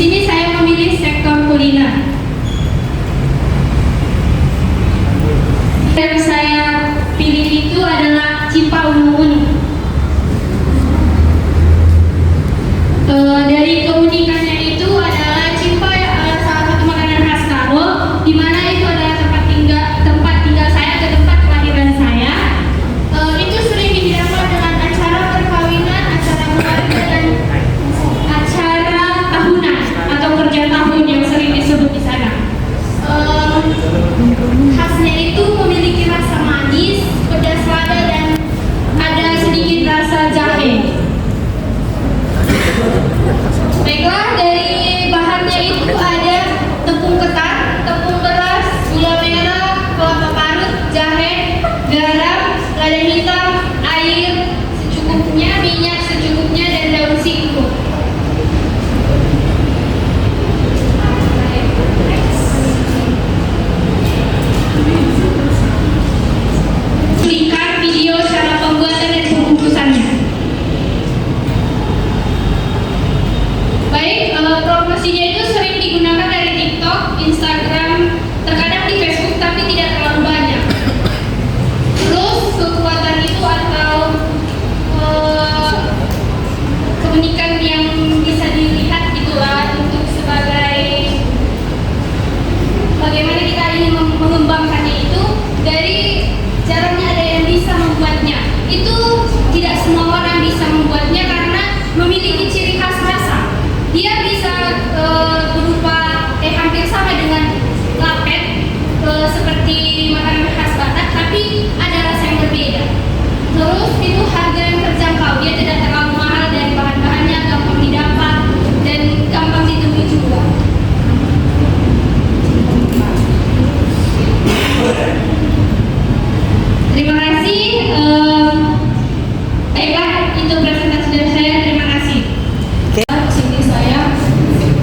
sini saya memilih sektor kuliner. Yang saya pilih itu adalah Cimpa Ungu-Ungu. Dari keunikannya itu adalah Cimpa salah satu makanan khas Karo, di mana itu adalah tempat tinggal saya atau tempat kelahiran saya. Itu sering dihidangkan dengan acara perkawinan, acara keluarga, dan acara tahunan atau kerja tahun yang sering disebut di sana. Khasnya itu memiliki rasa manis, pedas lada, dan ada sedikit rasa jahe. Baiklah, dari bahannya itu ada tepung ketan, tepung beras, gula merah, kelapa parut, jahe, garam, lada hitam, air secukupnya, minyak secukupnya, dan daun singkong. Lingkar video cara pembuatan dan pembungkusannya. Baik, promosinya itu sering digunakan dari TikTok, Instagram, terkadang di Facebook, tapi tidak terlalu banyak. Terus kekuatan itu atau keunikan yang bisa dilihat itulah untuk sebagai bagaimana kita ingin mengembangkannya itu dari caranya ada yang bisa membuatnya. Itu tidak semua orang bisa membuatnya karena memiliki ciri khas rasa. Dia bisa berupa hampir sama dengan lapet seperti makanan khas Batak, tapi ada rasa yang berbeda. Terus itu harga yang terjangkau, dia tidak terlalu mahal dari bahan-bahannya, gampang didapat dan gampang ditemui juga. Terima kasih. Baiklah, itu presentasi dari saya. Terima kasih. Sini saya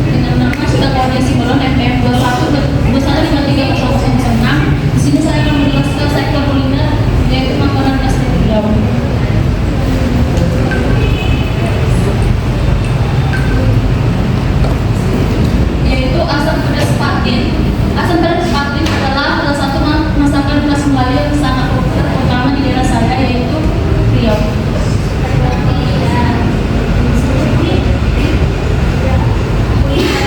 dengan nama Sitakodia Simbolon FPM 21230006. Di sini saya akan menjelaskan sektor kuliner yaitu makanan khas Riau. Yaitu asam pedas patin. Asam pedas patin adalah salah satu masakan khas Melayu yang sangat populer terutama di daerah saya yaitu Riau.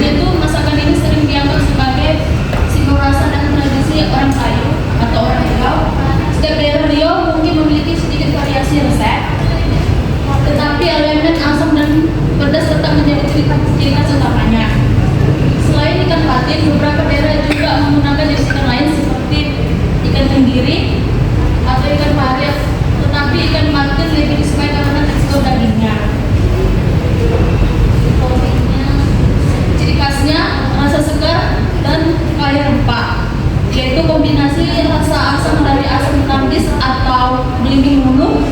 Yaitu masakan ini sering dianggap sebagai simbol rasa dan tradisi orang Melayu atau orang Riau. Setiap daerah Riau mungkin memiliki sedikit variasi resep, tetapi elemen asam dan pedas tetap menjadi ciri khas utamanya. Selain ikan patin, beberapa daerah juga menggunakan jenis ikan lain seperti ikan tenggiri atau ikan pari, tetapi ikan patin lebih disukai karena tekstur dagingnya. Ciri khasnya rasa segar dan kaya rempah, yaitu kombinasi rasa asam dari asam tandis atau belimbing mulu,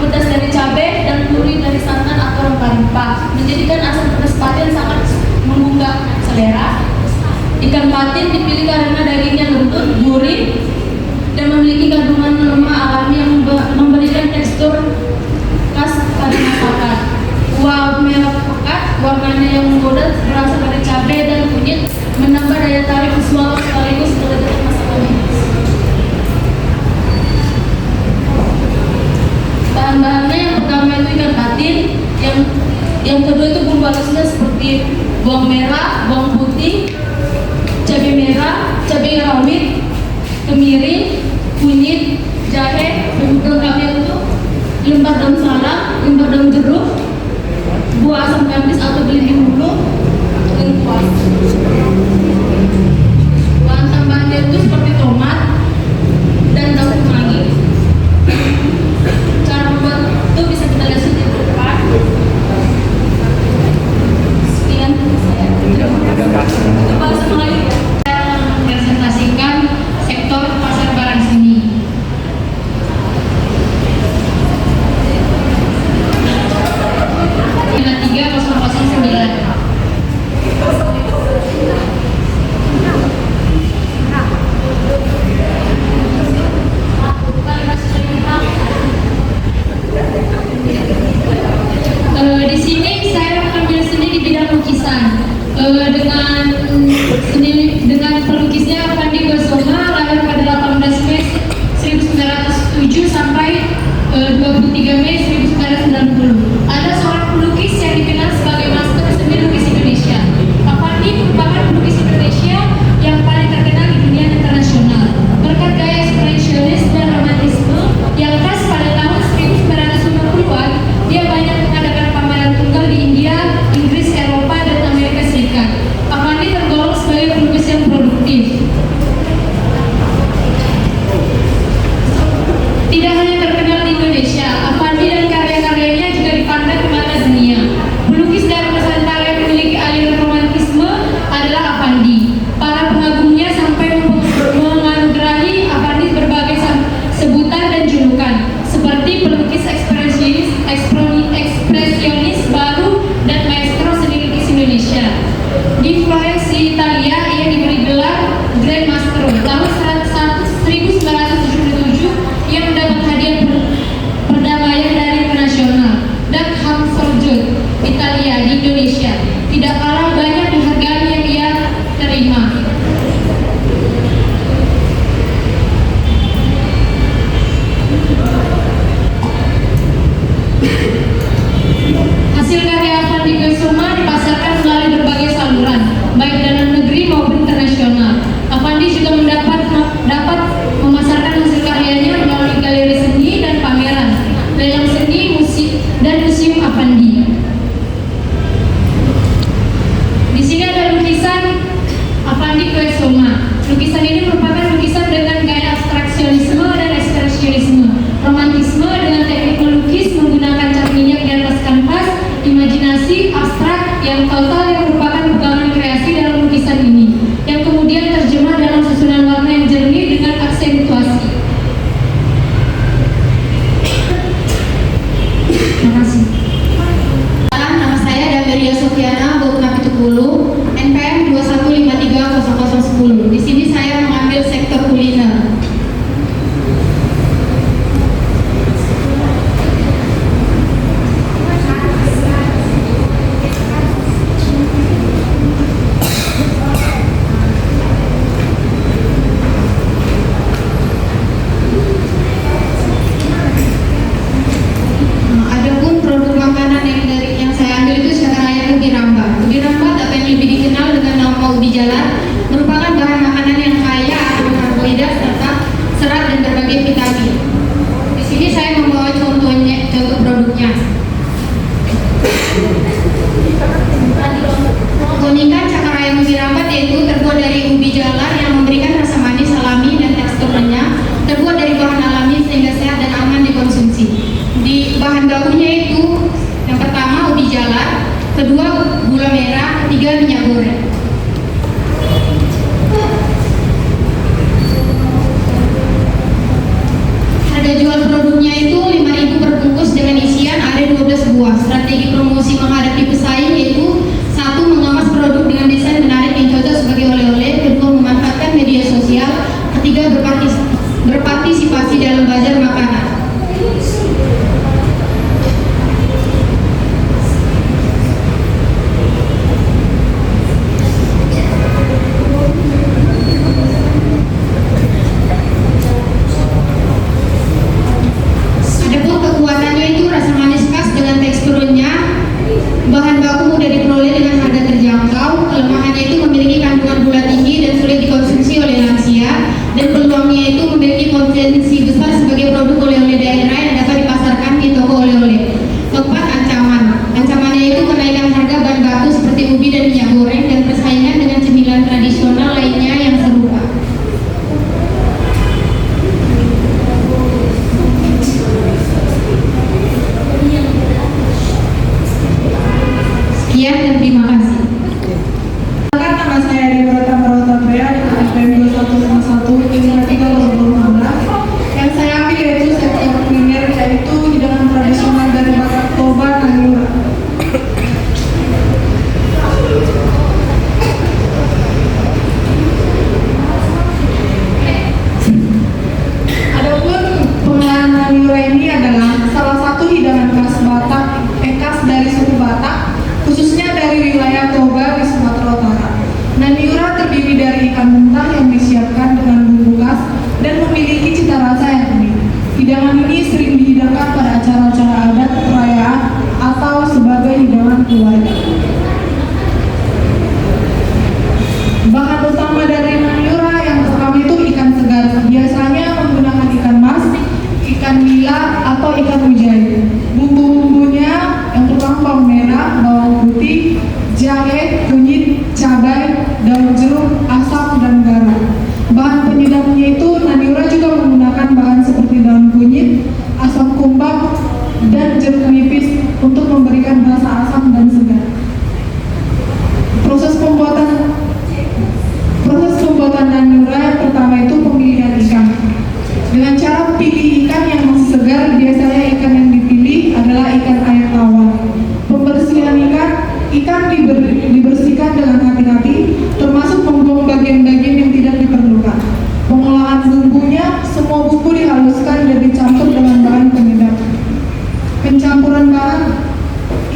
pedas dari cabai, dan gurih dari santan atau rempah-rempah, menjadikan asam pedas patin sangat menggugah selera. Ikan patin dipilih karena dagingnya lembut, gurih, dan memiliki kandungan lemak alami yang memberikan tekstur khas pada masakan. Kuah merah pekat, warnanya yang menggoda berasal dari cabai dan kunyit, menambah daya tarik visual sekaligus kelezatan masakannya. Bahan-bahannya yang pertama itu ikan patin, yang kedua itu bumbu halusnya seperti bawang merah, bawang putih, cabai merah, cabai rawit, kemiri, kunyit, jahe, bumbu pelengkapnya itu lembar daun salam, lembar daun jeruk, buah asam tandis atau belimbing hulu, lengkuas. Bahan tambahannya itu seperti tomat dan daun kemangi. Cara membuat itu bisa kita lihat di depan. Sekian saya. Itu bahasa Melayu ya. Saya mempresentasikan sektor pasar barang seni. Dengan 3009. ekspresionis dan romantisme yang khas pada tahun 1950-an. Dia banyak mengadakan pameran tunggal di India, Inggris, Eropa, dan Amerika Serikat. Avandi tergolong sebagai pelukis yang produktif. Tidak hanya terkenal di Indonesia, Avandi dan karya-karyanya juga dipandang di mata dunia. Pelukis dari Nusantara yang memiliki aliran romantisme adalah Avandi. Para pengagumnya sampai menganugerahi Avandi berbagai sebutan dan julukan, seperti pelukis ekspresionis baru dan maestro seni lukis Indonesia. Di Florence, Italia, ia diberi gelar Grand Maestro. Tahun 1977, ia mendapat hadiah perdamaian dari internasional. Dan Hamsorjot, Italia, di Indonesia. Tidak kalah banyak penghargaan yang ia terima. Hasil karya Avandi Kusuma dipasarkan melalui berbagai saluran, baik dalam negeri maupun internasional. Avandi juga dapat memasarkan hasil karyanya melalui galeri seni dan pameran, lelang seni, dan museum Avandi. Di sini ada lukisan Avandi Kusuma. Lukisan ini merupakan lukisan dengan gaya abstraksionisme dan ekspresionisme, romantisme dengan teknik melukis menggunakan cat minyak di atas kanvas, imajinasi abstrak yang total yang merupakan pegangan kreasi dalam lukisan ini, yang kemudian terjemah dalam susunan warna yang jernih dengan aksentuasi. Terima kasih. Nama saya Dameria Sofiana, Bokna Pitupulu, NPM 21530010. Di sini saya mengambil sektor kuliner. Adapun produk makanan yang saya ambil itu secara ayam ubi ramba. Ubi ramba atau yang lebih dikenal dengan nama ubi jalar merupakan bahan makanan yang kaya akan karbohidrat serta serat dan berbagai vitamin. Di sini saya membawa contoh produknya. Keunikan cakar ayam ubi rambat yaitu terbuat dari ubi jalar yang memberikan rasa manis alami dan tekstur renyah, terbuat dari bahan alami sehingga sehat dan aman dikonsumsi. Di bahan bakunya itu yang pertama ubi jalar, kedua gula merah, ketiga minyak goreng. Harga jual produknya itu 5.000 per bungkus dengan isian ada 12 buah. Strategi promosi menghadapi pesaing yaitu: satu, mengemas produk dengan desain menarik yang cocok sebagai oleh-oleh; kedua, memanfaatkan media sosial; ketiga, berpartisipasi dalam bazar makanan. Adapun kekuatannya itu rasa manis khas dengan teksturnya, bahan baku mudah diperoleh dengan harga terjangkau. Kelemahannya itu memiliki kandungan gula tinggi dan sulit dikonsumsi oleh lansia, dan peluangnya itu memiliki potensi besar sebagai produk oleh-oleh daerah yang dapat dipasarkan di toko oleh-oleh. Keempat, ancamannya itu kenaikan harga bahan baku seperti ubi dan minyak goreng dan persaingan dengan cemilan tradisional lainnya yang serupa. Sekian dan terima kasih. Nama saya Debrata Marotabrea dengan NPM 2151 yang saya ambil yaitu sektor kuliner, yaitu hidangan tradisional dari Batak Toba dan Nura. Adapun pengolahan Nura ini adalah salah satu hidangan khas Batak, khas dari suku Batak, khususnya dari wilayah Toba di Sumatera Utara. Naniura terdiri dari ikan mentah yang disiapkan dengan bumbu khas dan memiliki cita rasa yang unik. Hidangan ini sering dihidangkan pada acara-acara adat, perayaan, atau sebagai hidangan keluarga. Bahan utama dari Naniura yang pertama itu ikan segar. Biasanya menggunakan Dengan cara pilih ikan yang masih segar, biasanya ikan yang dipilih adalah ikan air tawar. Pembersihan ikan dibersihkan dengan hati-hati, termasuk membuang bagian-bagian yang tidak diperlukan. Pengolahan bumbunya, semua bumbu dihaluskan dan dicampur dengan bahan penyedap. Pencampuran bahan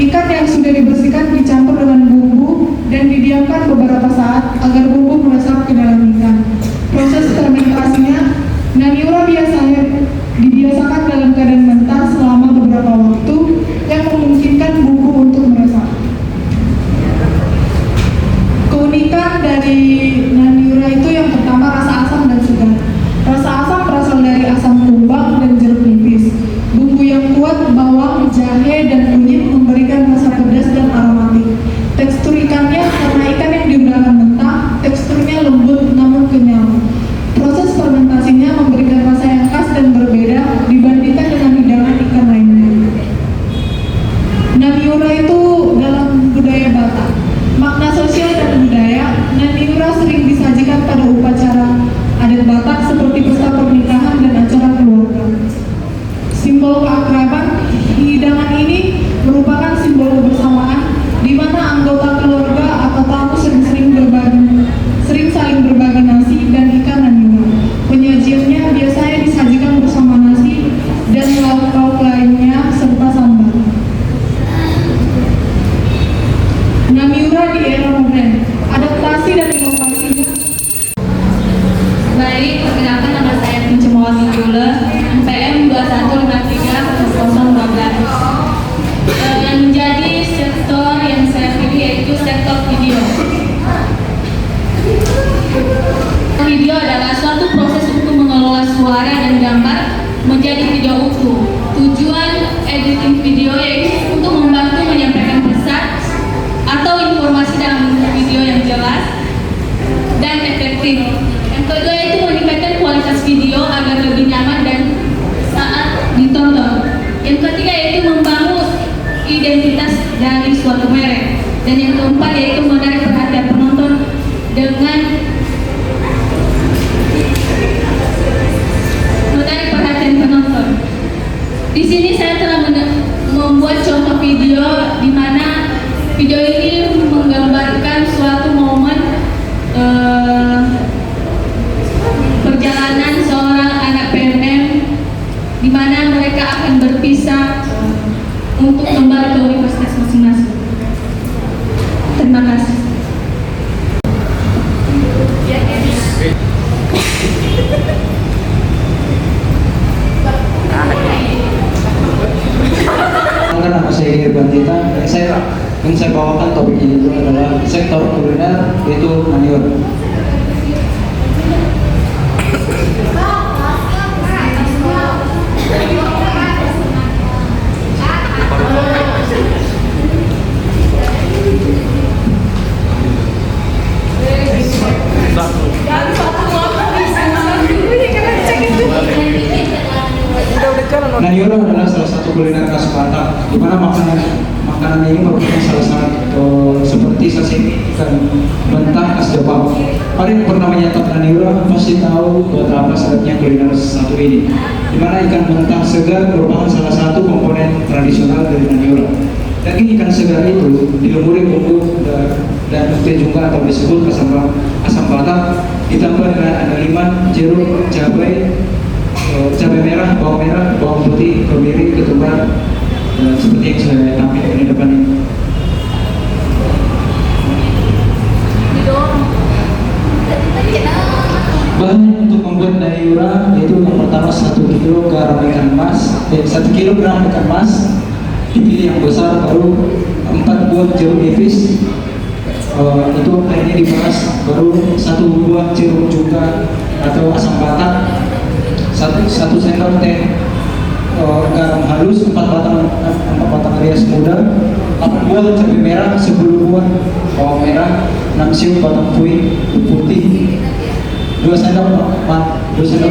ikan yang sudah dibersihkan dicampur dengan bumbu dan didiamkan beberapa saat agar bumbu meresap ke dalam ikan. Proses fermentasinya, naniura biasanya dibiasakan dalam keadaan mentah selama beberapa waktu yang memungkinkan bumbu untuk meresap. Keunikan dari naniura itu yang pertama rasa asam dan segar. Rasa asam berasal dari asam kumbang dan jeruk nipis. Bumbu yang kuat, bawang, jahe, dan kunyit memberikan rasa pedas dan aromatik. Tekstur ikannya, karena ikan yang digunakan mentah, teksturnya lembut namun kenyal. Proses fermentasinya memberikan rasa yang khas dan berbeda dibandingkan dengan hidangan ikan lainnya. Naniura itu dalam budaya Batak. Makna sosial dan budaya, naniura sering disajikan pada upacara adat Batak seperti pesta pernikahan dan acara keluarga. Simbol keakraban, hidangan ini merupakan simbol kebersamaan di mana anggota keluarga atau tamu sering saling berbagi nasi dan ikan naniura. Penyajiannya biasanya disajikan bersama nasi dan lauk-lauk lainnya serta sambal. Naniura di era modern, adaptasi dan inovasinya. Baik, perkenalkan nama saya Pencemawati Jule, NPM 21530012. Yang menjadi sektor yang saya pilih yaitu sektor video. Video adalah suatu proses untuk mengelola suara dan gambar menjadi video utuh. Tujuan editing video yaitu untuk membantu menyampaikan pesan atau informasi dalam bentuk video yang jelas dan efektif. Yang kedua yaitu meningkatkan kualitas video agar lebih nyaman dan saat ditonton. Yang ketiga yaitu membangun identitas dari suatu merek. Dan yang keempat yaitu menarik perhatian penonton dengan menarik perhatian penonton. Di sini saya telah membuat contoh video di mana video ini menggambarkan suatu momen perjalanan seorang anak PNM di mana mereka akan berpisah untuk kembali ke universitas masing-masing. Terima kasih. Nama saya Irban Tita, yang saya bawakan topik ini itu adalah sektor kuliner, yaitu naniura. Naniura adalah salah satu kuliner khas Batak, di mana makanan ini merupakan salah satu seperti sashimi ikan mentah khas Jepang. Para yang pernah menyantap naniura pasti tahu betapa sedapnya kuliner satu ini, di mana ikan mentah segar merupakan salah satu komponen tradisional dari naniura. Daging ikan segar itu dilumuri bumbu dan juga atau disebut asam Batak, ditambah dengan andaliman, jeruk, cabai merah, bawang putih, kemiri, ketumbar, seperti yang saya tampilkan di depan ini. Bahan untuk membuat naniura yaitu yang pertama 1 kilogram ikan mas, dipilih yang besar, baru 4 buah jeruk nipis, itu airnya diperas, baru 1 buah jeruk juga atau asam Batak, 1 sendok teh garam halus, 4 batang rias muda, 8 buah cabai merah, 10 buah bawang merah, 6 siung batang kuih putih, 2 sendok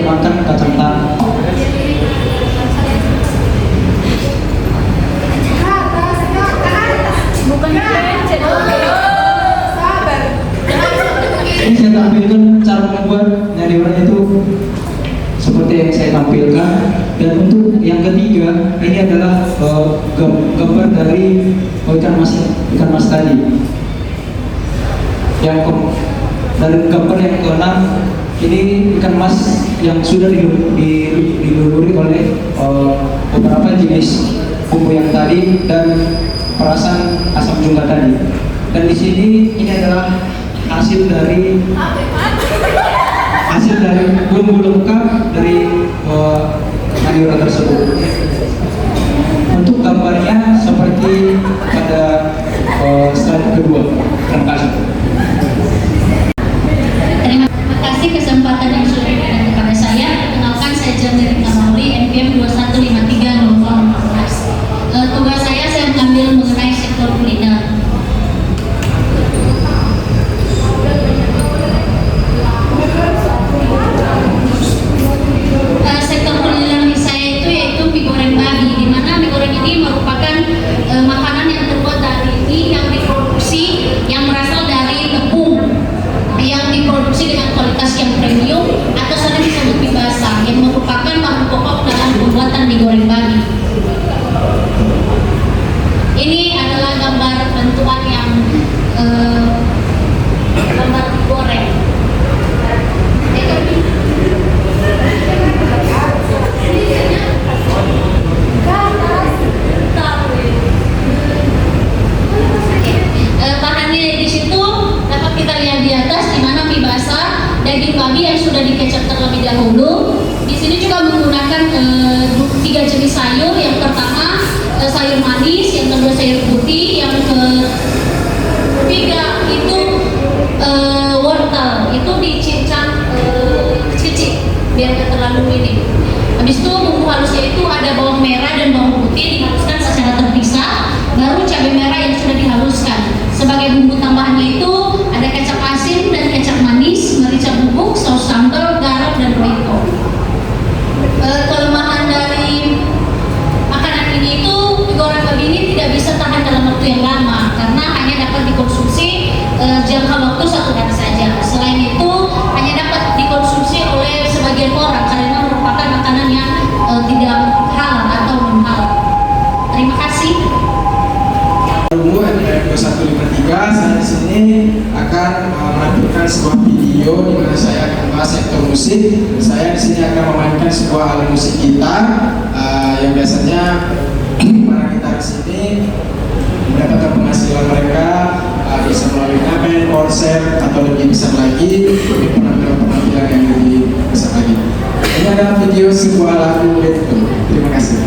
makan kacang tanah. Ini saya tampilkan cara membuat naniura itu seperti yang saya tampilkan. tampilkan. Dan untuk yang ketiga ini adalah gambar dari ikan mas tadi. Dari gambar yang keenam ini ikan mas yang sudah diluluri oleh beberapa jenis bumbu yang tadi dan perasan asam juga tadi. Dan di sini ini adalah hasil dari bumbu lengkap dari Naniura tersebut. Untuk gambarnya seperti pada slide kedua. Terima kasih. Terima kasih kesempatan yang sudah diberikan kepada saya. Perkenalkan, saya Jamil Kamauli, NPM 2153 nomor 14. Tugas saya mengambil mengenai sektor kuliner. Sektor kuliner saya itu yaitu mie goreng babi, di mana mie goreng ini merupakan makanan yang terbuat dari mie yang diproduksi yang berasal dari tepung yang diproduksi dengan kualitas yang premium atau sering disebut mie basah yang merupakan bahan pokok dalam pembuatan mie goreng babi. Ini adalah gambar bentukan yang gambar mie goreng. Bahannya di situ dapat kita lihat di atas, di mana mie basah, daging babi yang sudah dikecap terlebih dahulu. Di sini juga menggunakan 3 jenis sayur. Yang pertama sayur manis, yang kedua sayur putih, yang ketiga itu wortel. Itu dicincang kecil biar tidak terlalu ini. Habis itu bumbu halusnya itu ada bawang merah dan bawang putih dihaluskan secara terpisah, baru cabai merah yang sudah dihaluskan. Sebagai bumbu tambahannya itu ada kecap asin dan kecap manis, merica bubuk, saus sambal, garam, dan roiko. Kelemahan dari makanan ini itu mie goreng babi ini tidak bisa tahan dalam waktu yang lama karena hanya dapat dikonsumsi jangka waktu 1 hari saja. Selain itu hanya dapat dikonsumsi oleh sebagian orang karena merupakan makanan yang tidak halal atau non halal. Terima kasih. NPM 2153, saya di sini akan menampilkan sebuah video di mana saya akan membahas sektor musik. Saya di sini akan memainkan sebuah alat musik gitar yang biasanya para gitaris ini mendapatkan penghasilan mereka bisa melalui ngamen, konser, atau lebih besar lagi di penampilan-penampilan yang lebih besar lagi. Ini adalah video sebuah lagu itu. Terima kasih.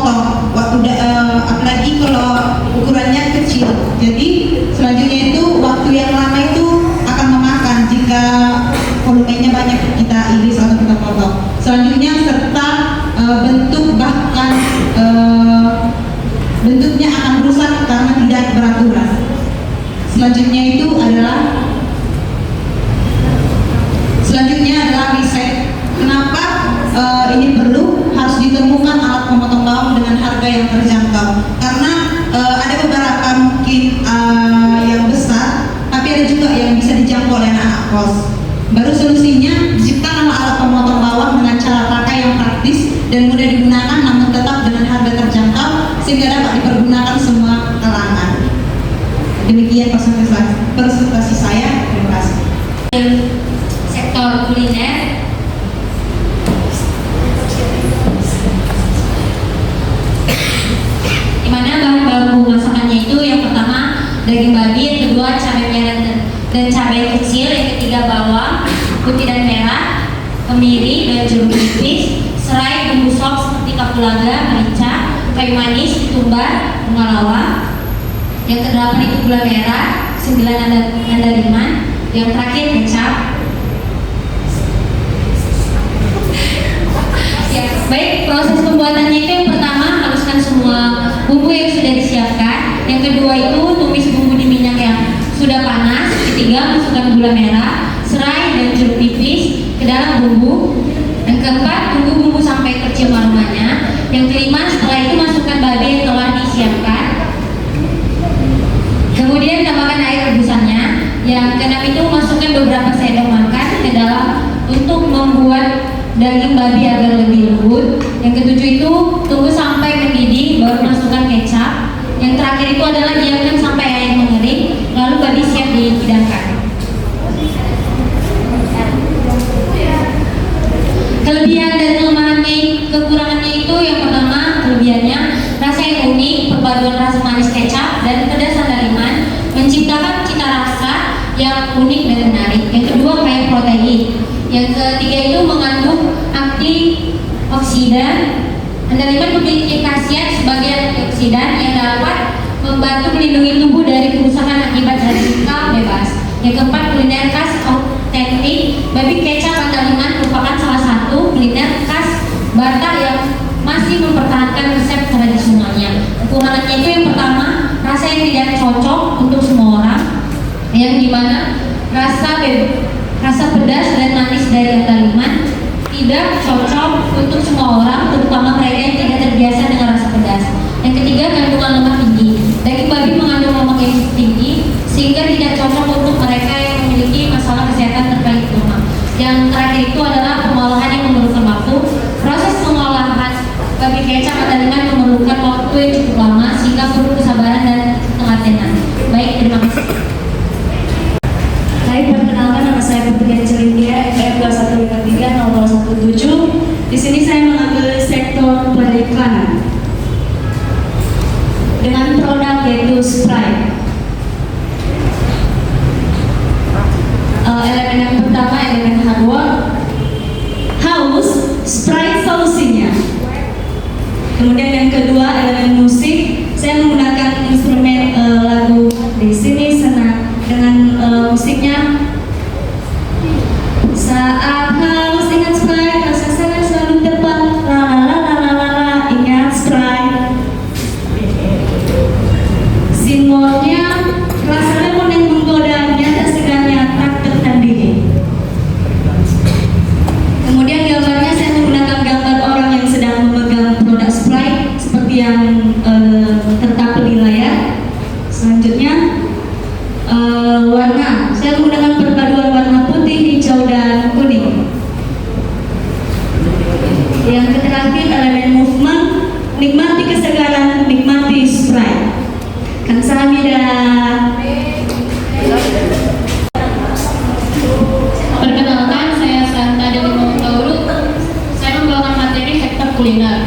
memotong apalagi kalau ukurannya kecil. Jadi selanjutnya itu waktu yang lama itu akan memakan jika volumenya banyak kita iris atau kita potong. Selanjutnya serta bentuk bahkan bentuknya akan rusak karena tidak beraturan. Selanjutnya adalah riset. Kenapa ini perlu harus ditemukan alat pemotong bawang dengan harga yang terjangkau? Karena ada beberapa mungkin yang besar, tapi ada juga yang bisa dijangkau oleh anak kos. Baru solusinya ciptakanlah alat pemotong bawang dengan cara pakai yang praktis dan mudah digunakan, namun tetap dengan harga terjangkau sehingga dapat dipergunakan semua kalangan. Demikian presentasi saya. Terima kasih. Sektor kuliner, di mana bahan baku masakannya itu yang pertama daging babi, yang kedua cabai merah dan cabai kecil, yang ketiga bawang putih dan merah, kemiri dan jeruk nipis, serai, bumbu sop seperti kapulaga, merica, kayu manis, ketumbar, bunga lawang. Yang kedelapan itu gula merah, 9 andaliman, yang terakhir kecap. Ya, baik, proses pembuatannya itu yang pertama haluskan semua bumbu yang sudah disiapkan. Yang kedua itu tumis bumbu di minyak yang sudah panas. Ketiga, masukkan gula merah, serai dan jeruk nipis ke dalam bumbu. Yang keempat, tunggu bumbu sampai tercium aromanya. Yang kelima, setelah itu masukkan babi yang telah disiapkan. Kemudian tambahkan air rebusannya. Yang keenam itu masukkan beberapa sendok makan ke dalam untuk membuat daging babi agar lebih lembut. Yang ketujuh itu tunggu sampai mendidih baru masukkan kecap. Yang terakhir itu adalah diamkan sampai air mengering, lalu babi siap dihidangkan. Kelebihan dan kekurangannya itu yang pertama, kelebihannya rasa yang unik, perpaduan rasa manis kecap dan pedas andaliman menciptakan cita rasa yang unik dan menarik. Yang kedua, kaya protein. Yang ketiga itu mengandung antioksidan. Andaliman memiliki khasiat sebagai antioksidan yang dapat membantu melindungi tubuh dari kerusakan akibat radikal bebas. Yang keempat, kuliner khas otentik. Babi kecap andaliman merupakan salah satu kuliner khas Batak yang masih mempertahankan resep tradisionalnya. Kekurangannya itu yang pertama, rasa yang tidak cocok untuk semua orang, yang dimana rasa pedas dan manis dari andaliman tidak cocok untuk semua orang, terutama mereka yang tidak terbiasa dengan rasa pedas. Yang ketiga, kandungan lemak tinggi. Daging babi mengandung lemak yang tinggi sehingga tidak cocok untuk mereka yang memiliki masalah kesehatan terkait lemak. Yang terakhir itu adalah pengolahan yang memerlukan waktu. Proses pengolahan babi kecap andaliman memerlukan waktu yang cukup lama sehingga perlu kesabaran dan ketelatenan. Baik, terima kasih. Baik, perkenalkan nama saya Putri Celindia, FF 21530017. Di sini saya mengambil sektor periklanan dengan produk yaitu Sprite. Elemen yang pertama, elemen hardware, haus, Sprite solusinya. Kemudian yang kedua, elemen musik. Saya menggunakan instrumen lagu di sini senang dengan musiknya. Saat haus ingat Sprite, rasa sangat selalu tepat. La la la la la la, ingat Sprite. Simbolnya rasa lemon yang menggoda, nyata segarnya tak tertandingi. Kemudian gambarnya saya menggunakan gambar orang yang sedang memegang produk Sprite seperti yang tertampil di layar. Selanjutnya warna, saya menggunakan perpaduan warna putih, hijau dan kuning. Yang terakhir, elemen movement, nikmati kesegaran, nikmati Sprite. Kamsahamnida. Perkenalkan, saya Santa dari Mongkauru. Saya membawakan materi sektor kuliner.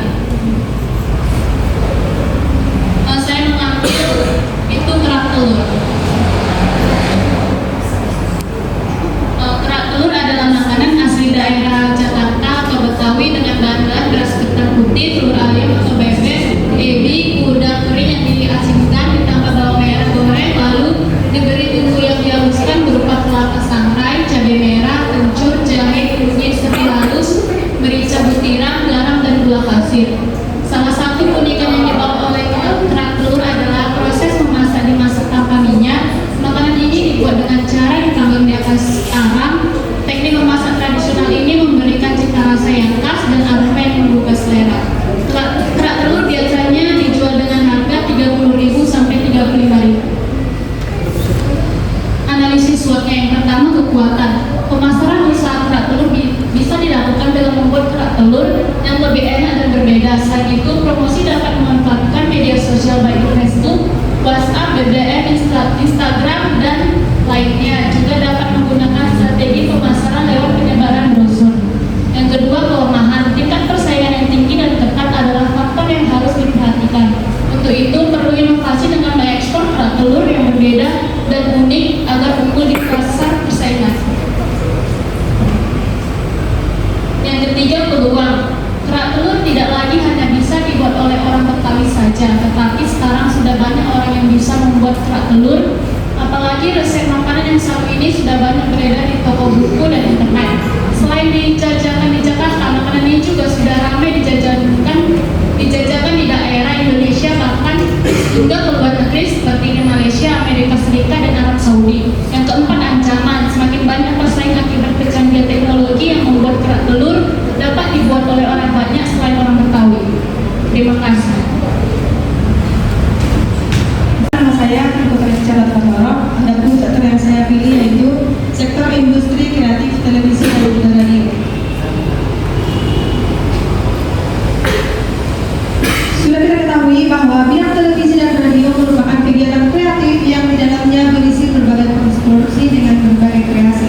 Terima kasih. Nama saya Putri Cala Tratoro. Adapun sektor yang saya pilih yaitu sektor industri kreatif televisi dan radio. Sudah kita ketahui bahwa bidang televisi dan radio merupakan kegiatan kreatif yang di dalamnya berisi berbagai produksi dengan berbagai kreasi.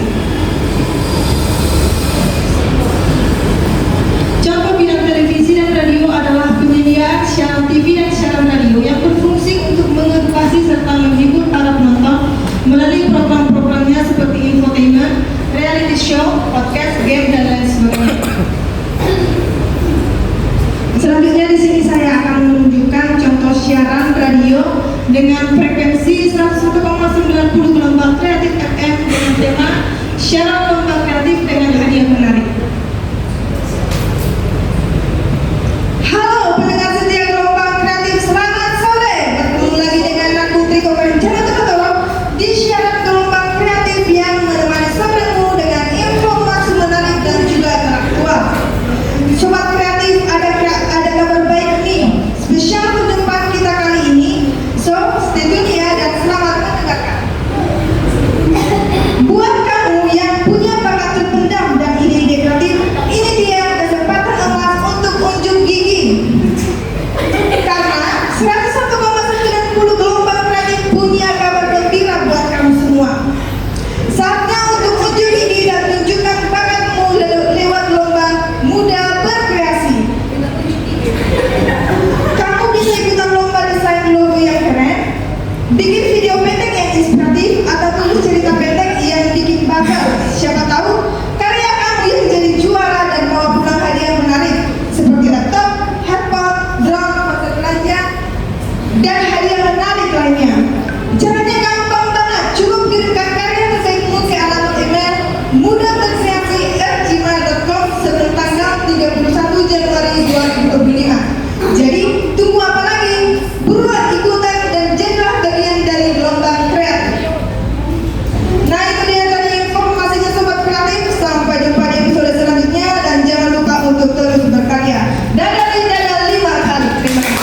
Contoh bidang televisi dan radio adalah penyediaan siaran TV dan siaran radio yang berfungsi untuk mengedukasi serta menghibur para penonton melalui program-programnya seperti infotainment, reality show, podcast, game, dan lain sebagainya. Selanjutnya di sini saya akan menunjukkan contoh siaran radio dengan frekuensi 101,90 gelombang kreatif FM dengan tema siaran gelombang kreatif dengan hadiah menarik. Halo pendengar setia gelombang kreatif, selamat sore. Bertemu lagi dengan aku Triko Cala Tratoro di siaran gelombang kreatif yang menemani soremu dengan informasi menarik dan juga interaktual. Sobat kreatif, ada kabar baik nih, spesial perjumpaan kita kali ini. So, stay tune ya dan selamat mendengarkan. Buat kamu yang punya bakat terpendam dan ide-ide kreatif, ini dia kesempatan emas untuk unjuk gigi. Karena 101,90 gelombang kreatif punya kabar gembira buat kamu semua. Saatnya untuk unjuk gigi dan tunjukkan bakatmu lewat lomba Muda Berkreasi. Kamu bisa ikutan lomba desain logo yang keren, bikin video pendek yang inspiratif, atau tulis cerita pendek yang bikin bangga. Siapa tahu karya kamu yang jadi juara dan bawa pulang hadiah menarik seperti laptop, handphone, drone, paket belanja, dan hadiah menarik lainnya. Caranya gampang banget, cukup kirimkan karya terbaikmu ke alamat email mudaberkreasi@gmail.com sebelum tanggal 31 Januari 2025. Jadi tunggu apa lagi? Buruan ikutan dan jadilah bagian dari gelombang kreatif. Nah itu dia tadi informasinya sobat kreatif. Sampai jumpa di episode selanjutnya dan jangan lupa untuk terus berkarya. Dadah 5 kali. Terima kasih.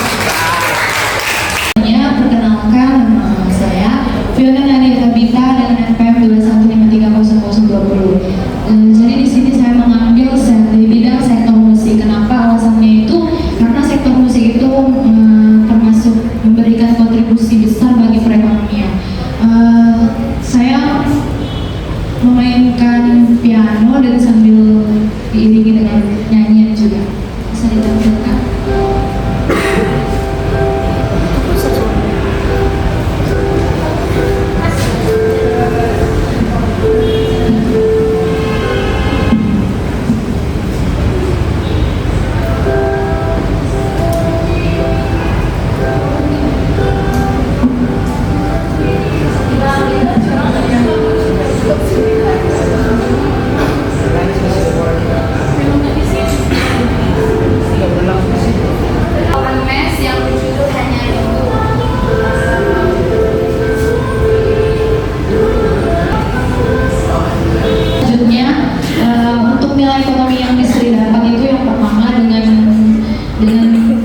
Perkenalkan, nama saya Fiona Nadia Tabita dengan NPM 2153020. Jadi di sini saya mengambil di bidang sektor musik. Kenapa? Alasannya itu karena sektor musik itu termasuk memberikan kontribusi besar bagi perekonomian. Saya memainkan piano dan sambil diiringi dengan nyanyian juga. Bisa ditampilkan. Mes yang berjudul Hanya Itu. Selanjutnya untuk nilai ekonomi yang bisa didapat itu yang pertama dengan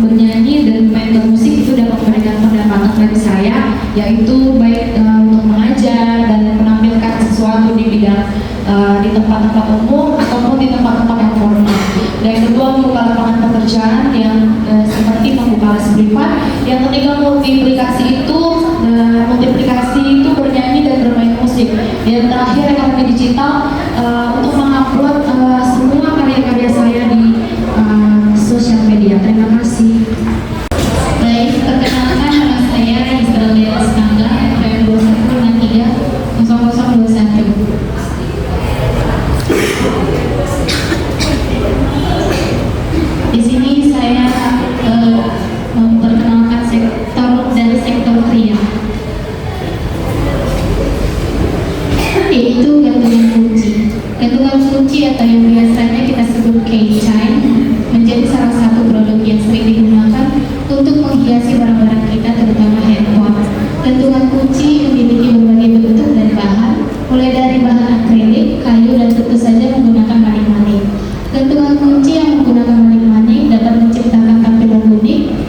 bernyanyi dan main musik itu dapat memberikan pendapatan bagi saya, yaitu baik untuk mengajar dan menampilkan sesuatu di bidang di tempat-tempat umum ataupun di tempat-tempat yang formal. Dan yang kedua membuka lapangan pekerjaan yang seperti membuka les privat. Yang ketiga multiplikasi itu bernyanyi dan bermain musik. Dan terakhir ekonomi digital untuk mengupload semua karya-karya saya di sosial media. Terima kasih. Baik, perkenalkan nama saya Isra Lea Skanda, NPM 21530021. Di sini saya memperkenalkan sektor kria, yaitu gantungan kunci. Gantungan kunci atau yang biasanya kita sebut key chain menjadi salah satu produk yang sering digunakan untuk menghiasi barang-barang kita, terutama handphone. Gantungan kunci memiliki berbagai bentuk dan bahan, mulai dari bahan akrilik, kayu, dan tentu saja menggunakan manik-manik. Gantungan kunci yang menggunakan manik-manik dapat menciptakan tampilan unik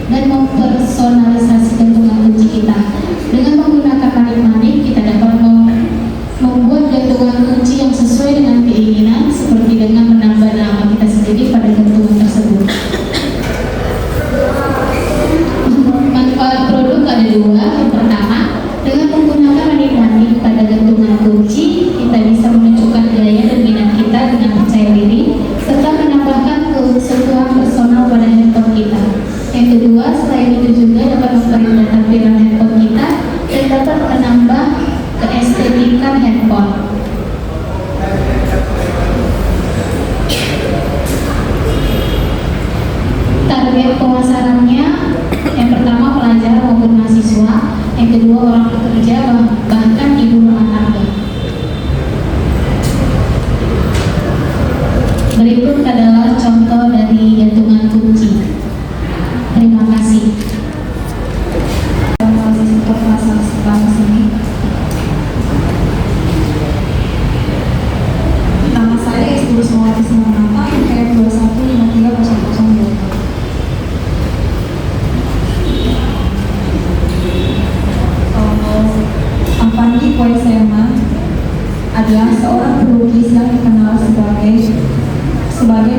adalah seorang pelukis yang dikenal sebagai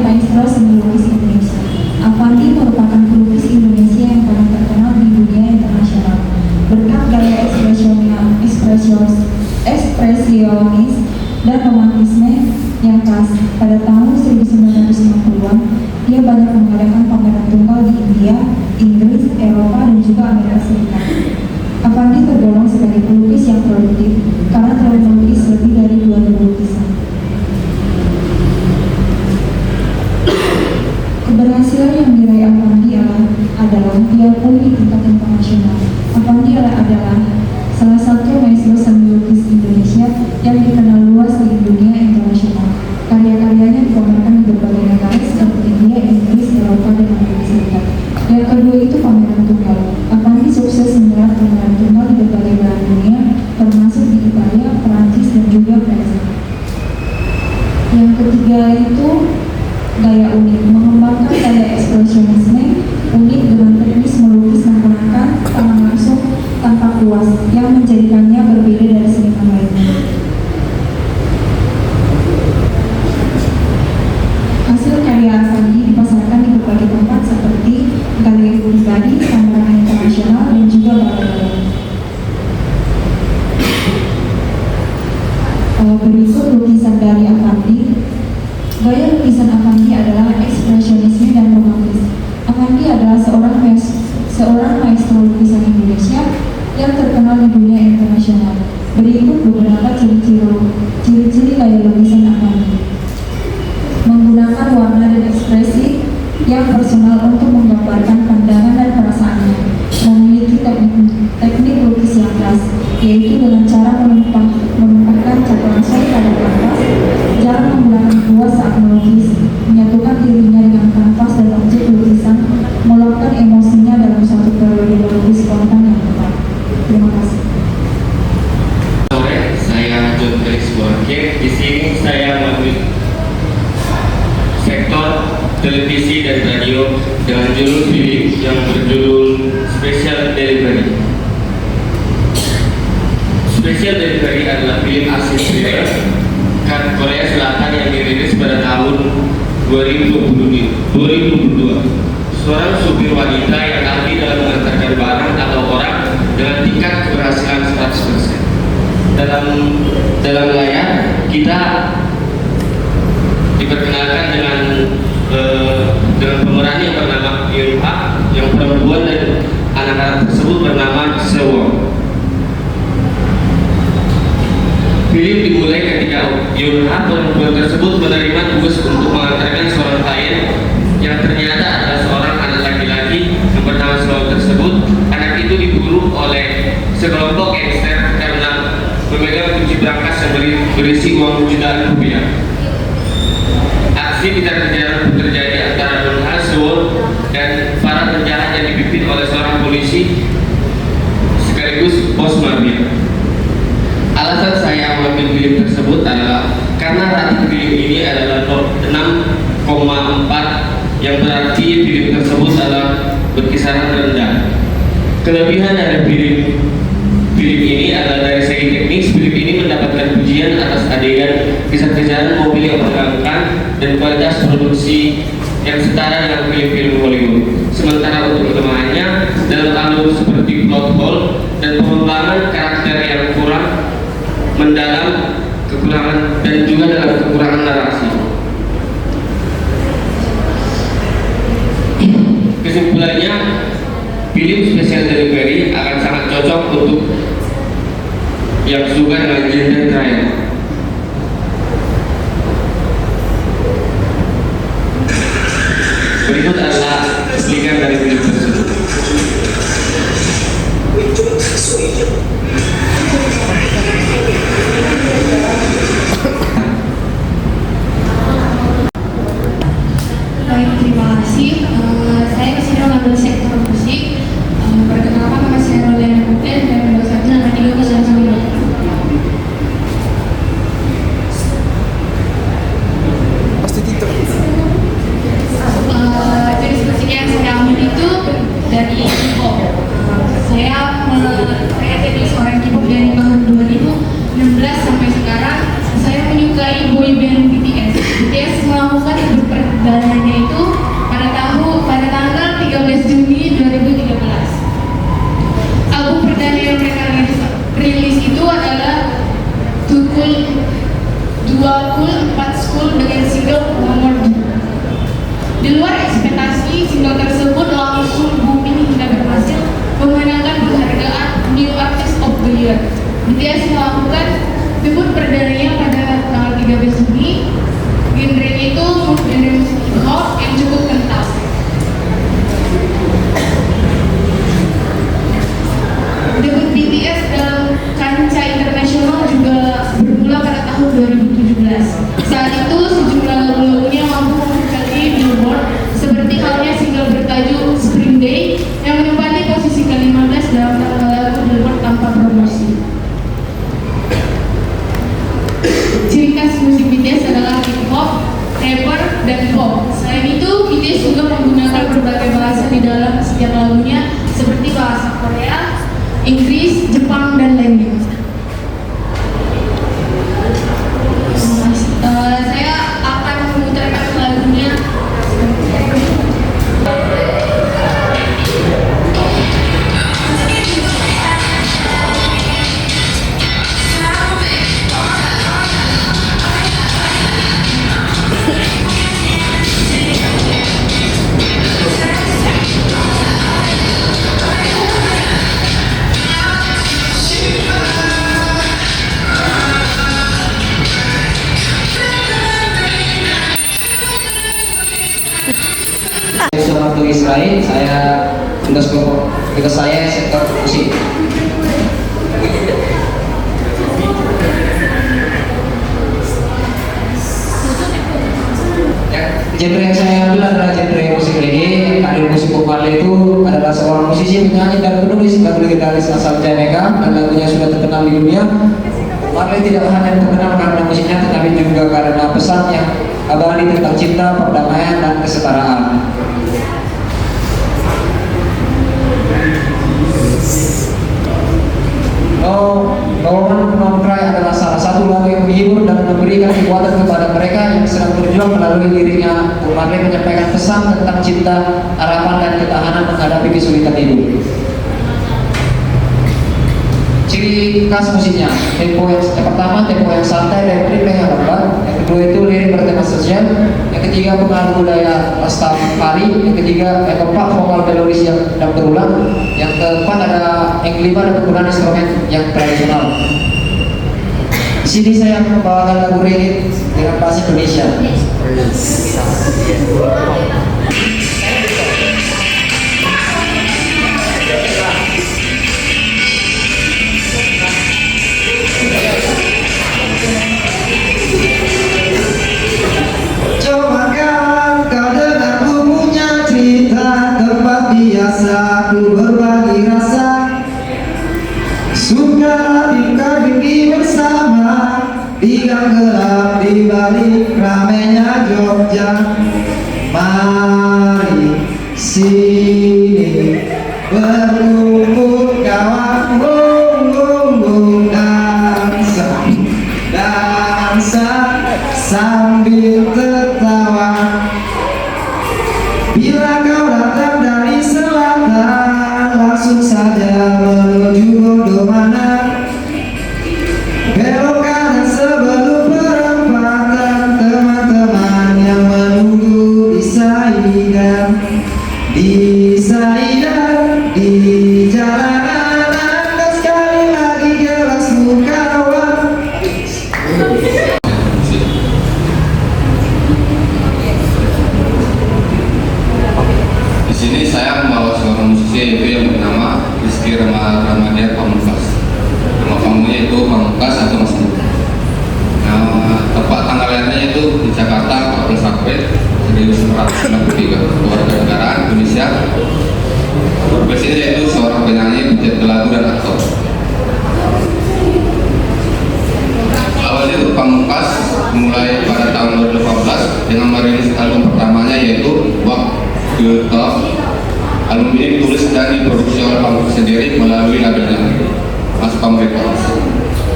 maestro seni lukis Indonesia. Avandi merupakan pelukis Indonesia yang paling terkenal di dunia internasional. Berkat gaya ekspresionis dan romantisme yang khas, pada tahun 1950-an dia banyak mengadakan pameran tunggal di India, Inggris, Eropa, dan juga Amerika Serikat. Avandi tergolong sebagai pelukis yang produktif karena telah melukis lebih dari 2000 lukisan. Keberhasilan yang diraih Avandi adalah diakui di tingkat internasional. Avandi adalah salah satu maestro seni lukis Indonesia yang dikenal luas di dunia internasional. Karya-karyanya dipamerkan di berbagai negara seperti India, Inggris, Eropa, dan Amerika Serikat. Yang kedua itu pameran tunggal. Avandi sukses menggelar pameran tunggal di berbagai belahan dunia, termasuk di Italia, Perancis, dan juga Brazil. Yang ketiga itu gaya unik, mengembangkan gaya ekspresionisme unik dengan teknis melukis menggunakan tangan langsung tanpa kuas yang menjadikannya berbeda dari seniman lainnya. Hasil karya Avandi dipasarkan di berbagai tempat seperti galeri pribadi, pameran internasional, dan juga balai-balai. Berikut lukisan dari Avandi. Gaya lukisan Avandi adalah ekspresionisme dan romantis. Avandi adalah seorang maestro lukisan Indonesia yang terkenal di dunia internasional. Berikut beberapa ciri-ciri gaya lukisan Avandi. Menggunakan warna dan ekspresi yang personal untuk menggambarkan pandangan dan perasaannya. Memiliki teknik lukis yang khas, yaitu dengan cara menumpahkan cat langsung pada kanvas, jarang menggunakan kuas saat melukis, menyatukan dirinya dengan kanvas dan objek lukisan, meluapkan emosinya dalam suatu periode melukis spontan yang tepat. Terima kasih. Sore, saya John Felix Borge. Di sini saya mengambil sektor televisi dan radio dengan judul film yang berjudul Special Delivery. Special Delivery adalah film aksi thriller Korea Selatan yang dirilis pada tahun 2022. Seorang supir wanita yang ahli dalam mengantarkan barang atau orang dengan tingkat keberhasilan 100%. Dalam layar kita diperkenalkan dengan pemeran yang bernama Yoon Ha, yang perempuan, dan anak-anak tersebut bernama Sewon. Film dimulai ketika Yoon Ha, perempuan tersebut, menerima tugas untuk mengantarkan seorang klien yang ternyata adalah seorang anak laki-laki yang bernama Sewon tersebut. Anak itu diburu oleh sekelompok gangster karena memegang kunci brankas yang berisi uang jutaan rupiah. Aksi kejar-kejaran terjadi antara Yoon Ha, Sewon, dan para penjahat yang dipimpin oleh seorang polisi sekaligus bos mafia. Alasan saya mengambil film tersebut adalah karena rating film ini adalah 6,4, yang berarti film tersebut adalah berkisaran rendah. Kelebihan dari film ini adalah dari segi teknis. Film ini mendapatkan pujian atas adegan kejar-kejaran mobil yang menegangkan dan kualitas produksi yang setara dengan film-film Hollywood. Sementara untuk kelemahannya dalam alur seperti plot hole dan pengembangan karakter yang kurang mendalam, kekurangan, dan juga dalam kekurangan narasi. Kesimpulannya, film Special Delivery akan sangat cocok untuk yang suka dengan genre crime. Berikut adalah cuplikan dari film tersebut. Baik, terima kasih. Saya kesini mengambil sektor musik. Perkenalkan nama saya Roland Ruben dan nomor 1 nama 3 bersama-sama. Pasti TikTok. Jenis musik yang saya ambil itu dari K-pop. Saya jadi seorang K-pop dari tahun 2016 sampai sekarang. musik BTS adalah hip hop, rapper, dan pop. Selain itu, BTS juga menggunakan berbagai bahasa di dalam setiap lagunya, seperti bahasa Korea, Inggris, Jepang, dan lainnya. Saya akan memutarkan lagunya. Seorang tulis lain, saya tugas saya sektor musik. Genre yang saya ambil adalah genre musik reggae. Karir musik Bob Marley itu adalah seorang musisi, penyanyi dan penulis lagu legendaris asal Jamaica, dan lagunya sudah terkenal di dunia. Bob Marley tidak hanya terkenal karena musiknya, tetapi juga karena pesan yang abadi tentang cinta, perdamaian, dan kesetaraan. No Woman No Cry adalah salah satu lagu yang menghibur dan memberikan kekuatan kepada mereka yang sedang berjuang. Melalui liriknya, Bob Marley menyampaikan pesan tentang cinta, harapan, dan ketahanan menghadapi kesulitan hidup. Ciri khas musiknya, tempo yang pertama, tempo yang santai dan ritme yang lambat. Yang kedua itu lirik bertema sosial. Yang ketiga, pengaruh budaya Rastafari. Yang keempat, vokal melodis yang berulang. Yang keempat yang kelima ada penggunaan instrumen yang tradisional. Di sini saya membawakan lagu reggae dengan bahasa Indonesia. Coba kan kau dengar ku punya cerita, tempat biasa ku berbagi rasa. Suka tingkah tinggi bersama di gang gelap di balik ramainya Jogja. Mari sini berkumpul kawan, dansa sambil tertawa. Bila kau datang dari selatan, langsung saja menuju Gondomana. Belok kanan sebelum perempatan, teman-teman yang menunggu di Saidan. Di Saidan, di jalanan, angkat sekali lagi gelasmu kawan. Di sini saya membawa seorang musisi yaitu yang bernama Rizky Ramadan Pamungkas. Nama panggungnya itu Pamungkas atau Mas Budi. Nah, tepat tanggal lahirnya itu di Jakarta 14 April 1993. Kewarganegaraan Indonesia. Profesinya yaitu seorang penyanyi, pencetak lagu dan aktor. Awalnya itu Pamungkas mulai pada tahun 2018 dengan merilis album pertamanya yaitu Walk the Talk. Album ini ditulis dan diproduksi oleh Pamungkas sendiri melalui labelnya Mas Pam Records.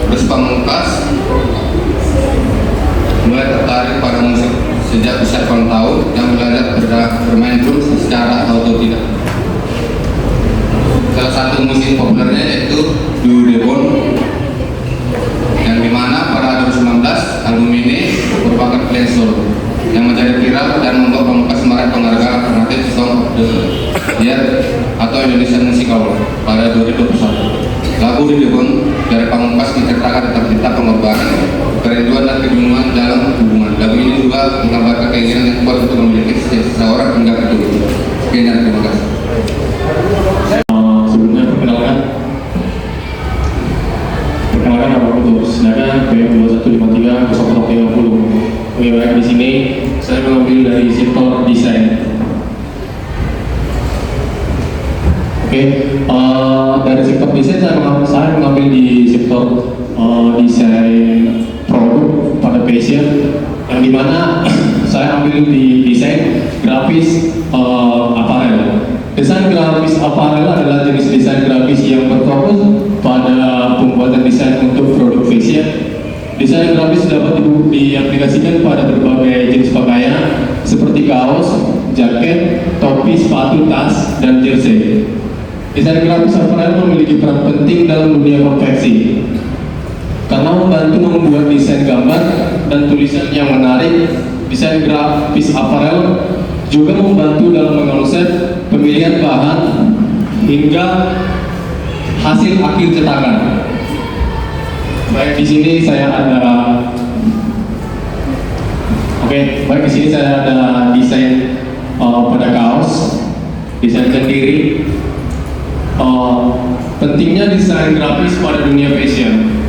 Terus Pamungkas mulai tertarik pada musik sejak usia 8 tahun yang belajar bermain drum secara autodidak. Salah satu musik populernya yaitu Do The Bone, yang dimana pada 2019 album ini merupakan klien solo yang menjadi viral dan membuat Pamungkas meraih penghargaan alternatif Song of the Year atau Indonesian Music Award pada 2021. Lagu The Bone dari Pamungkas menceritakan tentang cinta, pengorbanan, kerinduan, dan kebingungan dalam hubungan. Lagu ini juga menggambarkan keinginan yang kuat untuk memiliki seseorang hingga ketemu. Sekian dan terima kasih. Sebelumnya perkenalkan nama aku Sedangkan PM 2153 0030. Oke, baik, di sini saya mengambil dari sektor desain. Oke, dari sektor desain saya mengambil di sektor desain produk pada pada fashion, yang dimana saya ambil di desain grafis aparel. Desain grafis aparel adalah jenis desain grafis yang berfokus pada pembuatan desain untuk produk fashion. Desain grafis dapat diaplikasikan pada berbagai jenis pakaian seperti kaos, jaket, topi, sepatu, tas, dan jersey. Desain grafis aparel memiliki peran penting dalam dunia konveksi karena membantu membuat desain gambar dan tulisan yang menarik. Desain grafis aparel juga membantu dalam mengonsep pemilihan bahan hingga hasil akhir cetakan. Baik, di sini saya ada desain pada kaos, desain sendiri. Pentingnya desain grafis pada dunia fashion.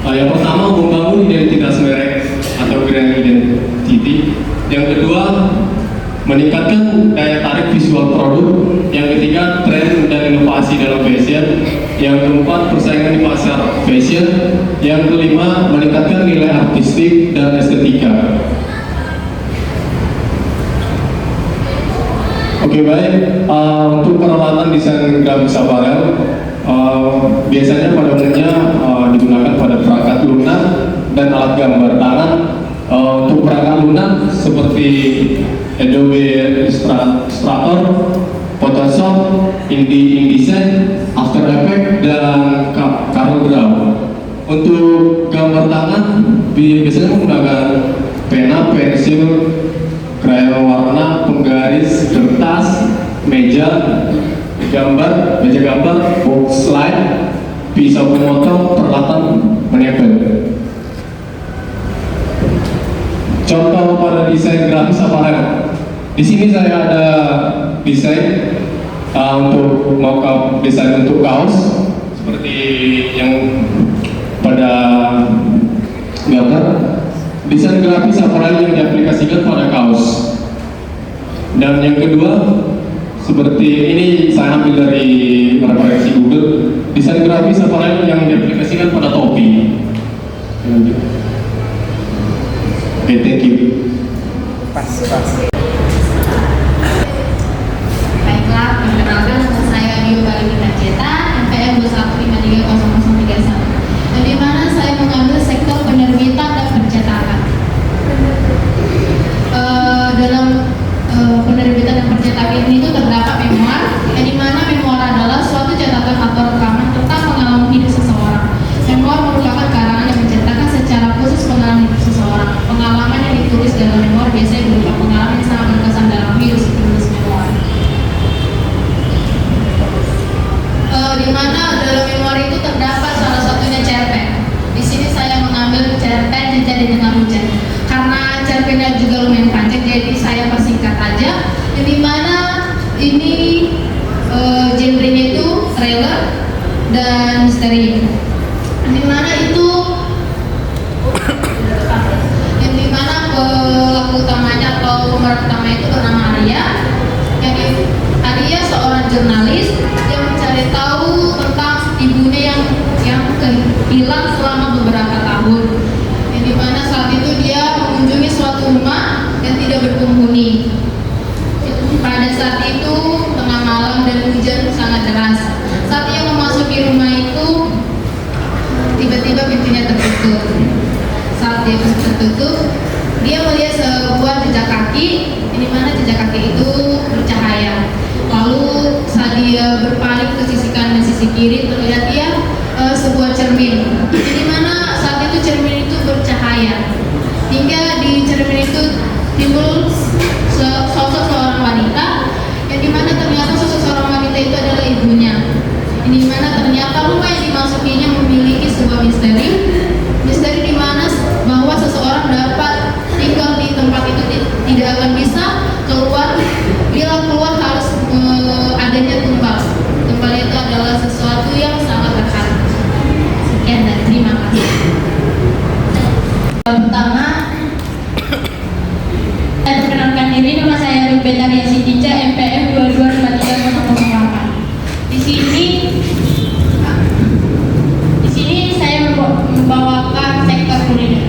Yang pertama, membangun identitas merek atau brand identity. Yang kedua, meningkatkan daya tarik visual produk. Yang ketiga, tren dan inovasi dalam fashion. Yang keempat, persaingan di pasar fashion. Yang kelima, meningkatkan nilai artistik dan estetika. Oke, baik. Untuk peralatan desain grafis aparel, biasanya pada umumnya digunakan pada perangkat lunak dan alat gambar tangan. Untuk perangkat lunak seperti Adobe Illustrator, Photoshop, InDesign, After Effects, dan CorelDRAW. Untuk gambar tangan biasanya menggunakan pena, pensil, krayon warna, penggaris, kertas, meja gambar, box slide, pisau pemotong, peralatan menempel. Contoh pada desain grafis aparel. Di sini saya ada desain untuk mockup desain untuk kaos seperti yang pada gambar. Desain grafis aparel yang diaplikasikan pada kaos. Dan yang kedua, seperti ini saya ambil dari referensi Google, desain grafis aparel yang diaplikasikan pada topi. Oke, thank you. Baiklah, perkenalkan nama saya Dio Balimina Ceta, MPM 215300331, di mana saya mengambil sektor penerbitan dan percetakan. Dalam penerbitan dan percetakan ini itu terdapat memoir, di mana memoir adalah suatu catatan atau rekaman tentang pengalaman hidup seseorang. Memoir merupakan karangan yang menceritakan secara khusus pengalaman hidup seseorang. Pengalaman yang ditulis dalam memoir biasanya berupa pengalaman yang sangat berkesan dalam hidup si penulis memoir. Di mana dalam memoir itu terdapat salah satunya cerpen. Di sini saya mengambil cerpen Jejak di Tengah Hujan. Karena cerpennya juga lumayan panjang, jadi saya persingkat aja. Di mana ini genrenya itu thriller dan misteri. Di mana pelaku utamanya atau pemeran utamanya itu bernama Arya. Arya seorang jurnalis yang mencari tahu tentang ibunya yang hilang selama beberapa tahun. Di mana saat itu dia mengunjungi suatu rumah yang tidak berpenghuni. Pada saat itu tengah malam dan hujan sangat deras. Saat ia memasuki rumah itu, tiba-tiba pintunya tertutup. Saat dia tertutup, dia melihat sebuah jejak kaki, di mana jejak kaki itu bercahaya. Lalu saat dia berpaling ke sisi kanan dan sisi kiri, terlihat dia sebuah cermin, di mana saat itu cermin itu bercahaya. Hingga di cermin itu timbul sosok seorang wanita, yang dimana ternyata sosok seorang wanita itu adalah ibunya. Di mana ternyata rumah yang dimasukinya memiliki sebuah misteri di mana bahwa seseorang dapat tinggal di tempat itu tidak akan bisa keluar. Bila keluar harus adanya tumbal. Tumbal itu adalah sesuatu yang sangat berharga. Sekian dan terima kasih. Pertama, saya perkenalkan diri, nama saya Rubetaria Sitinca, MPM 2253008. Di sini saya membawakan sektor kuliner.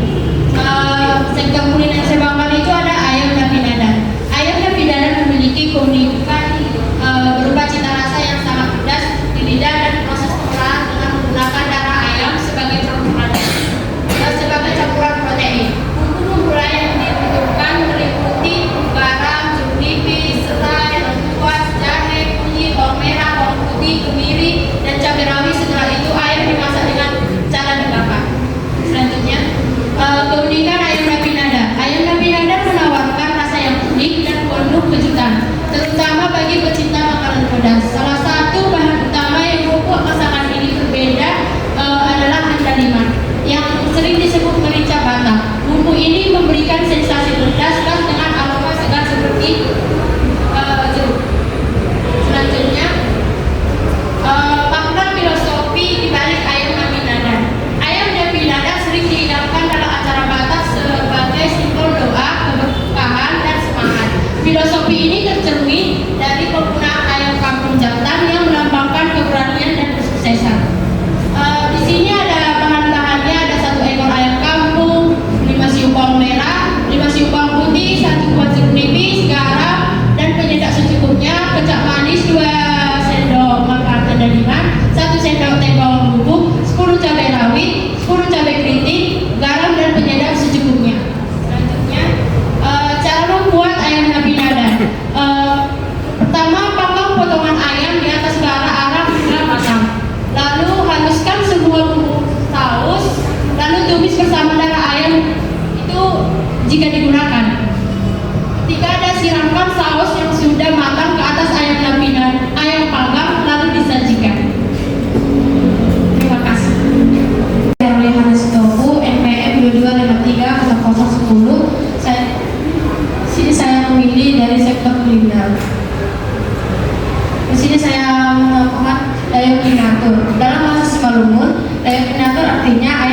kesuksesan. Di sini ada bahan-bahannya, ada 1 ekor ayam kampung, 5 siung bawang merah, 5 siung bawang putih, 1 kuat jeruk nipis, garam, dan penyedap secukupnya, kecap manis 2 sendok makan tandaliman, 1 sendok teh bawang bubuk, 10 cabai rawit, 10 cabai keriting, garam dan penyedap secukupnya. Selanjutnya, cara membuat ayam nabi nada. Pertama, panggang potongan ayam di atas bara arang hingga matang. Lalu haluskan sebuah bumbu saus, lalu tumis bersama darah ayam itu jika digunakan. Ketika ada, siramkan saus yang sudah matang ke atas ayam lampinan, ayam panggang, lalu disajikan. Terima kasih. Oleh Hanes Tofu, NPM 22530010. Saya memilih dari sektor kuliner. Di sini saya menambahkan dayokinatur. Dalam bahasa Simalungun, dayokinatur artinya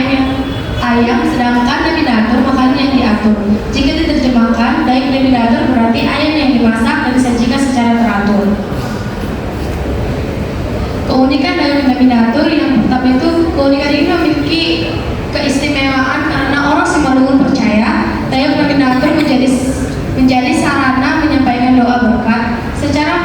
ayam, sedangkan naminatur makanan yang diatur. Jika diterjemahkan, dayokinatur berarti ayam yang dimasak dan disajikan secara teratur. Keunikan dayokinatur yang pertama itu, keunikan ini memiliki keistimewaan karena orang Simalungun percaya dayokinatur menjadi sarana menyampaikan doa berkat. Secara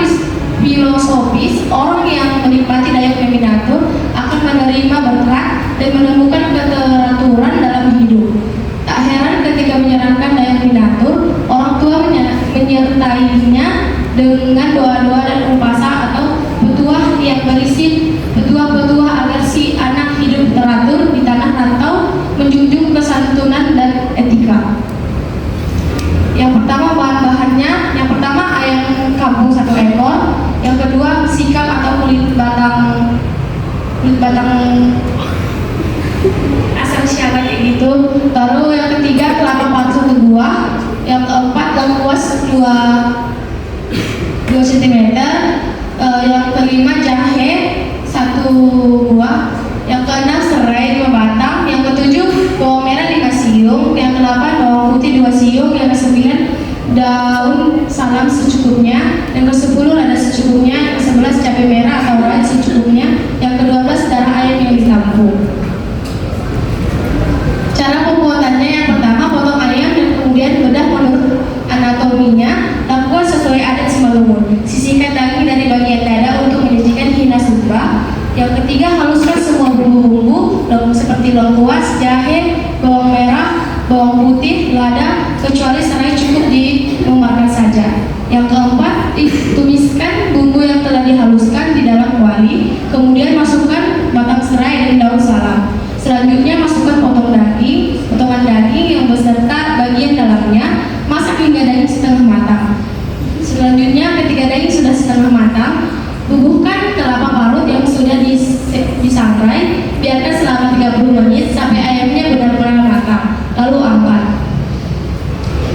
filosofis, orang yang menikmati dayokinatur akan menerima berkat dan menemukan keteraturan dalam hidup. Tak heran ketika menyarankan dayokinatur, orang tua menyertainya dengan doa-doa dan upasa atau petuah yang berisi petuah-petuah agar si anak hidup teratur di tanah rantau, menjunjung kesantunan dan etika. Yang pertama bahan-bahannya, yang pertama ayam kampung 1 ekor, yang kedua sikap atau kulit batang asam siaga kayak gitu. Lalu yang ketiga kelapa parut 1 buah, yang keempat lengkuas 2 cm, yang kelima jahe 1 buah, yang keenam serai 5 batang, yang ketujuh bawang merah 5 siung, yang kedelapan bawang putih 2 siung, yang kesembilan daun salam secukupnya, yang ke-10 lada secukupnya, yang ke-11 cabai merah atau rawit secukupnya, yang ke-12 darah ayam yang ditampung. Cara pembuatannya, yang pertama potong ayam dan kemudian bedah menurut anatominya, lakukan sesuai adat Simalungun. Sisihkan daging dari bagian dada untuk menyajikan hina sumba. Yang ketiga, haluskan semua bumbu-bumbu seperti lengkuas, jahe, bawang merah, bawang putih, lada, kecuali serai cukup dilumarkan saja. Yang keempat, tumiskan bumbu yang telah dihaluskan di dalam kuali, kemudian masukkan batang serai dan daun salam. Selanjutnya masukkan potongan daging yang beserta bagian dalamnya, masak hingga daging setengah matang. Selanjutnya, ketika daging sudah setengah matang, bubuhkan kelapa parut yang sudah disangrai, biarkan selama 30 menit sampai ayamnya benar-benar matang, lalu angkat.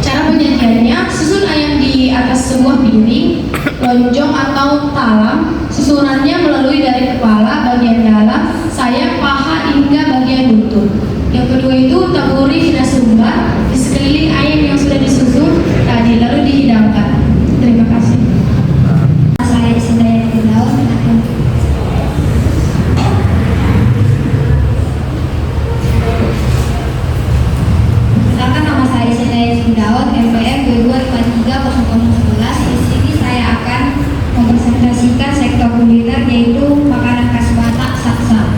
Cara penyajiannya, susun ayam di atas sebuah piring, lonjong atau talam, susunannya melalui dari kepala, bagian dalam, sayap, paha hingga bagian lutut. Yang kedua itu taburi hina sumba di sekeliling ayam yang sudah disusun tadi, lalu dihidangkan. Terima kasih. Saya Sindayani Firdaus. Perkenalkan, nama saya Sindayani Firdaus, MPM 22530011. Di sini saya akan mempresentasikan sektor kuliner, yaitu makanan khas Batak, saksang.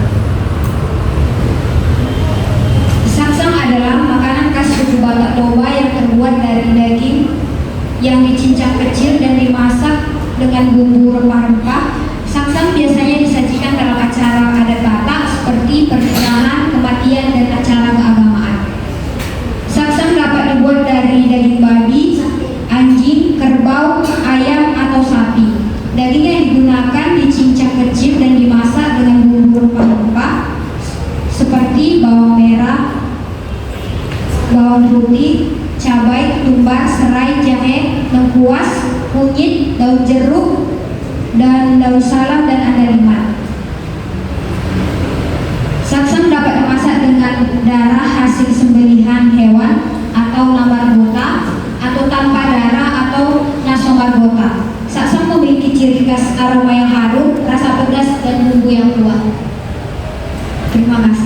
Saksang adalah makanan khas suku Batak Toba yang terbuat dari daging yang dicincang kecil dan dimasak dengan bumbu rempah-rempah. Saksang biasanya disajikan dalam acara adat Batak seperti pernikahan, kematian, dan acara keagamaan. Saksang dapat dibuat dari daging babi, anjing, kerbau, ayam, atau sapi. Daging yang digunakan dicincang kecil dan dimasak dengan bumbu rempah-rempah seperti bawang merah, bawang putih, cabai, ketumbar, serai, jahe, lengkuas, kunyit, daun jeruk, dan daun salam dan andaliman. Saksang dapat dimasak dengan darah hasil sembelihan hewan atau namargota, atau tanpa darah atau nasomargota. Saksang memiliki ciri khas aroma yang harum, rasa pedas, dan bumbu tubuh yang kuat. Terima kasih.